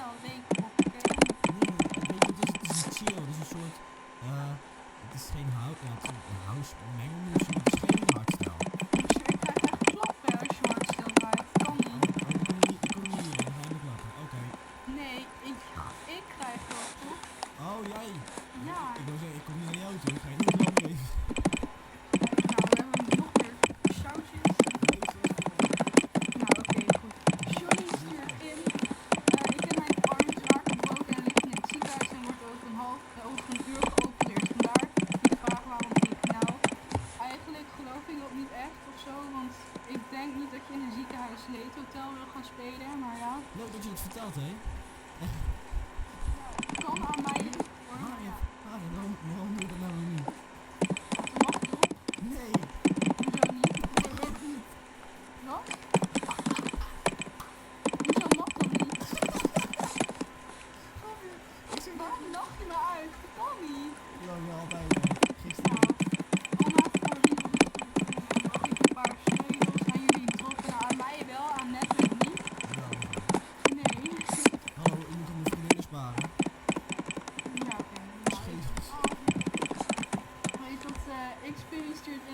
wel weken op, oké? Nee, weet je, het is een chill. Het is een soort... het is geen house mengelmoes, maar het is geen hardstyle. Dus ik krijg echt klappen als je hardstyle draait. Kan Oh, niet. ik kom niet hier, dan ga je me klappen. Oké. Nee, ik krijg dat toch? Oh, jij. Ja. Ik wil zeggen, ik kom niet naar jou toe. Ik ga je niet klappen even. Nou, we hebben nog meer sausjes. Nou, oké, goed. Johnny stuurt in. Ik heb mijn arm zwaar gebroken en lig in het ziekenhuis en wordt over een uur geopereerd. Vandaar die vraag waarom ik nou. Eigenlijk geloof ik dat niet echt of zo, want ik denk niet dat je in een ziekenhuis leedhotel wil gaan spelen, maar ja. Leuk dat je het vertelt, hè? Kan aan mij liggen hoor, maar ja. Waarom doe je dat nou niet? Dat mag toch? Nee. Hoezo niet? Wat? Hoezo mag dat niet? Waarom lach je me uit? Dat kan niet. Ik lach je altijd. Gisteren. Anna voor wie mag ik een paar sleutels aan jullie droppen? Nou, aan mij wel, aan Netwerk niet. Nee. Hallo, ik moet op mijn vriendinnen sparen. Ja, oké. Scheef. Weet dat Xperia stuurt in.